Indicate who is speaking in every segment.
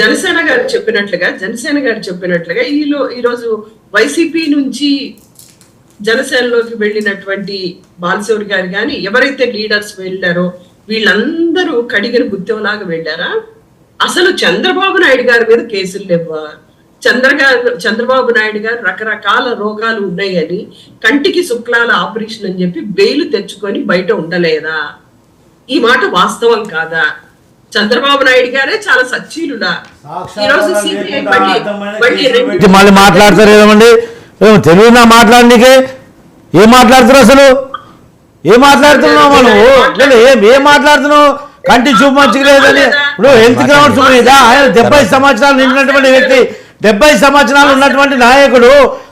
Speaker 1: జనసేన గారు చెప్పినట్లుగా ఈరోజు వైసీపీ నుంచి జనసేనలోకి వెళ్ళినటువంటి బాలశౌరి గారు కానీ ఎవరైతే లీడర్స్ వెళ్ళారో వీళ్ళందరూ కడిగిన గుత్తెంలాగా వెళ్ళారా? అసలు చంద్రబాబు నాయుడు గారి మీద కేసులు లేవా? చంద్రబాబు నాయుడు గారు రకరకాల రోగాలు ఉన్నాయని కంటికి శుక్లాల ఆపరేషన్ అని చెప్పి బెయిల్ తెచ్చుకొని బయట ఉండలేదా? ఈ మాట వాస్తవం కాదా? చంద్రబాబు నాయుడు గారే చాలా సచ్చీలుడా. ఈరోజు సిబిఐ
Speaker 2: మళ్ళీ మాట్లాడతారు ఏమండి? తెలియదా మాట్లాడనీకే? ఏం మాట్లాడుతున్నావు అసలు? ఏం మాట్లాడుతున్నావు మనము? ఏం మాట్లాడుతున్నావు? కంటి చూపు మంచిగా లేదని ఇప్పుడు హెల్త్ గ్రౌండ్స్ మీద ఆయన 70 సంవత్సరాలు నిండినటువంటి వ్యక్తి, 70 సంవత్సరాలు ఉన్నటువంటి నాయకుడు,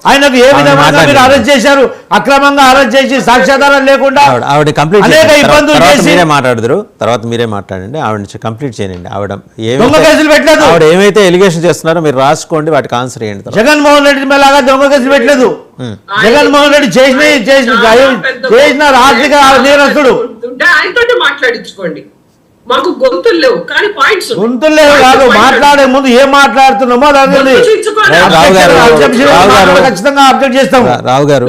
Speaker 2: ఆయనకు ఏ విధంగా మీరు అరెస్ట్ చేశారు? అక్రమంగా అరెస్ట్ చేసి సాక్ష్యాధారాలు లేకుండా
Speaker 3: ఆవిడ కంప్లీట్
Speaker 2: అనేక ఇబ్బందులు చేసి
Speaker 3: మీరే మాట్లాడదురు. తర్వాత మీరే మాట్లాడండి. ఆవిడ కంప్లీట్ చేయండి. ఆవిడ
Speaker 2: దొంగ కేసులు పెట్టలేదు.
Speaker 3: ఆవిడ ఏమైతే ఎలిగేషన్ చేస్తున్నారో మీరు రాసుకోండి, వాటికి ఆన్సర్ చేయండి.
Speaker 2: జగన్మోహన్ రెడ్డి మేలాగా దొంగ కేసులు పెట్టలేదు. జగన్మోహన్ రెడ్డి చేసిన ఆర్థిక నేరస్తుడు.
Speaker 1: ఆయనతో మాట్లాడించుకోండి. మాకు గొంతులు లేవు కానీ పాయింట్స్
Speaker 2: గొంతులు లేవు కాదు, మాట్లాడే ముందు ఏం మాట్లాడుతున్నామో ఖచ్చితంగా అబ్జెక్ట్ చేస్తాం.
Speaker 3: రావు గారు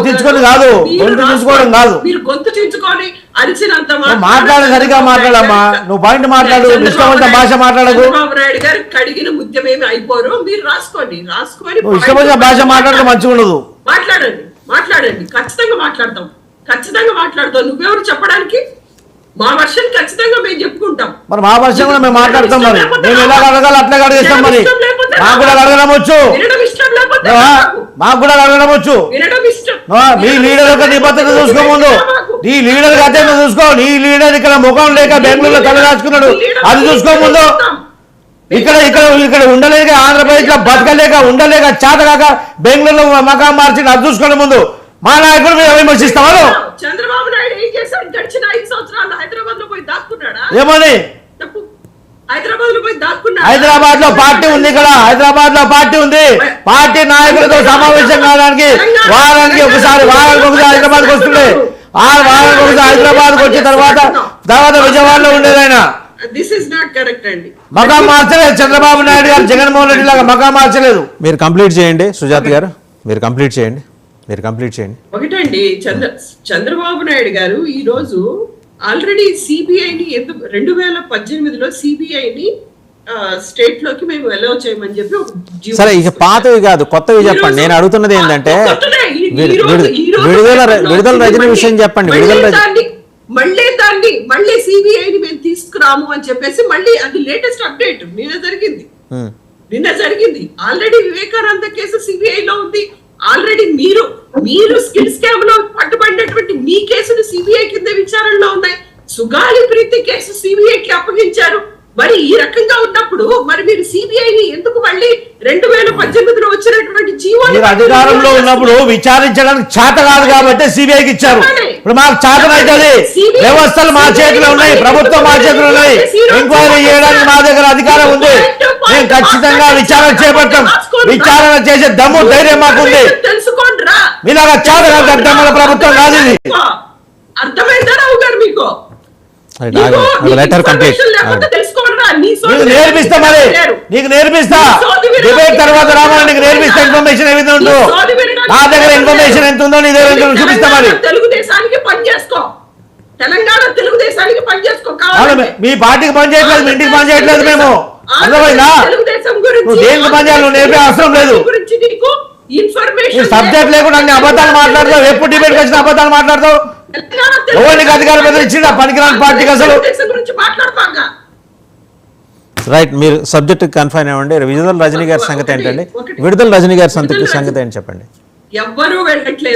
Speaker 2: తెచ్చుకొని కాదు, గొంతు చించుకోవడం కాదు.
Speaker 1: మీరు గొంతు చించుకొని అరిచినంత
Speaker 2: మాట్లాడే సరిగా మాట్లాడమ్మా. నువ్వు పాయింట్ మాట్లాడు, ఇష్టమైన భాష మాట్లాడకు.
Speaker 1: చంద్రబాబు నాయుడు గారు కడిగిన ముద్యమేమి అయిపోరు. మీరు రాసుకోండి.
Speaker 2: ఇష్టమైన భాష మాట్లాడితే మంచిగా ఉండదు.
Speaker 1: మాట్లాడండి. ఖచ్చితంగా మాట్లాడతాం. నువ్వెవరు చెప్పడానికి? మా వర్షన్ ఖచ్చితంగా మేము చెప్పుకుంటాం.
Speaker 2: మరి మా వర్షన్ కూడా మేము మాట్లాడతాం. మరి మేము ఎలా అడగాలి అట్లా అడిగేస్తాం. మరి మాకు కూడా అడగడం వచ్చు, మీ లీడర్ యొక్క నిబద్ధత చూసుకో. ముందు నీ లీడర్ అదే చూసుకో. నీ లీడర్ ఇక్కడ ముఖం లేక బెంగళూరులో తల రాసుకున్నాడు, అది చూసుకో. ముందు ఇక్కడ ఉండలేక, ఆంధ్రప్రదేశ్ లో బతకలేక, ఉండలేక, చేతగాక బెంగళూరులో మకాం మార్చి అది చూసుకోండి. ముందు మా నాయకుడు మీద విమర్శిస్తావారు.
Speaker 1: చంద్రబాబు నాయుడు ఏం చేశాడు? గడిచిన 5 సంవత్సరాలు హైదరాబాద్ లో పోయి దాక్కున్నాడా?
Speaker 2: ఏమని? హైదరాబాద్ లో పార్టీ ఉంది. ఇక్కడ హైదరాబాద్ లో పార్టీ ఉంది. పార్టీ నాయకులతో సమావేశం కావడానికి వారానికి ఒకసారి హైదరాబాద్కి వస్తుండే. వారానికి ఒకసారి హైదరాబాద్కి వచ్చిన తర్వాత విజయవాడలో ఉండేది ఆయన. మకా మార్చలేదు చంద్రబాబు నాయుడు గారు. జగన్మోహన్ రెడ్డి లాగా మకా మార్చలేదు.
Speaker 3: మీరు కంప్లీట్ చేయండి సుజాత గారు. మీరు కంప్లీట్ చేయండి.
Speaker 1: ఒకటండి, చంద్రబాబు నాయుడు గారు ఈ రోజు ఆల్రెడీ సిబిఐని 2018లో సిబిఐని స్టేట్ లోకి మేము అలౌ చేయమని చెప్పి
Speaker 3: సరే, ఇక పాతవి కాదు కొత్తవి చెప్పండి. నేను అడుగుతున్నది ఏంటంటే విడుదల రజనీ విషయం చెప్పండి.
Speaker 1: మళ్ళీ సిబిఐని మేము తీసుకురాము అని చెప్పేసి మళ్ళీ అది లేటెస్ట్ అప్డేట్ నిన్న జరిగింది. ఆల్రెడీ వివేకానంద కేసు సిబిఐ లో ఉంది. ఆల్రెడీ మీరు స్కిల్ స్కామ్ లో పట్టుబడినటువంటి మీ కేసులు సిబిఐ కింద విచారణలో ఉన్నాయి. సుగాలి ప్రీతి కేసు సిబిఐకి అప్పగించారు. మరి ఈ రకంగా ఉన్నప్పుడు మరి మీరు సిబిఐని ఎందుకు మళ్ళీ 2018లో వచ్చినటువంటి జీవోని
Speaker 2: అధికారంలో ఉన్నప్పుడు విచారించడానికి చేత కాదు కాబట్టి సిబిఐకి ఇచ్చారు. ఇప్పుడు మాకు చేతన అవుతుంది. వ్యవస్థలు మా చేతిలో ఉన్నాయి, ప్రభుత్వం మా చేతిలో ఉన్నాయి. ఎంక్వైరీ చేయడానికి మా దగ్గర అధికారం ఉంది. మేము ఖచ్చితంగా విచారణ చేపడతాం. విచారణ చేసే దమ్ము ధైర్యం మాకుంది.
Speaker 1: తెలుసుకోండిరా,
Speaker 2: మీలాగా చేత కాదు దమ్ముల ప్రభుత్వం కాదు ఇది.
Speaker 1: అర్థమైందా రావు గారు? మీకు
Speaker 2: నేర్పిస్తా. మరి నీకు నేర్పిస్తా. డిబేట్ తర్వాత రామని నీకు నేర్పిస్తా. ఇన్ఫర్మేషన్ ఏది ఉందో నా దగ్గర ఇన్ఫర్మేషన్ ఎంత ఉందో నీ దగ్గర చూపిస్తా. మరి
Speaker 1: తెలుగుదేశానికి పనిచేసుకో, తెలంగాణ తెలుగుదేశానికి పనిచేసుకో.
Speaker 2: మీ పార్టీకి పని చేయట్లేదు, మీ ఇంటికి పని చేయట్లేదు. మేము అర్థమైందా? నువ్వు దేనికి పని చేయాలి? నువ్వు నేర్పే అవసరం లేదు. సబ్జెక్ట్ లేకుండా అన్ని అబద్ధాలు మాట్లాడతావు. ఎప్పుడు డిబేట్కి వచ్చిన అబద్ధాలు మాట్లాడతావు. ఎవరికి అధికారం బెదిరించింది పనికిరాని పార్టీకి అసలు?
Speaker 3: రైట్, మీరు సబ్జెక్ట్ కన్ఫైన్ అవ్వండి. విడుదల రజనీ గారి సంగతి ఏంటండి? విడుదల రజనీ గారి సంగతి ఏంటి చెప్పండి.
Speaker 1: ఎవ్వరూ వెళ్ళట్లేదు.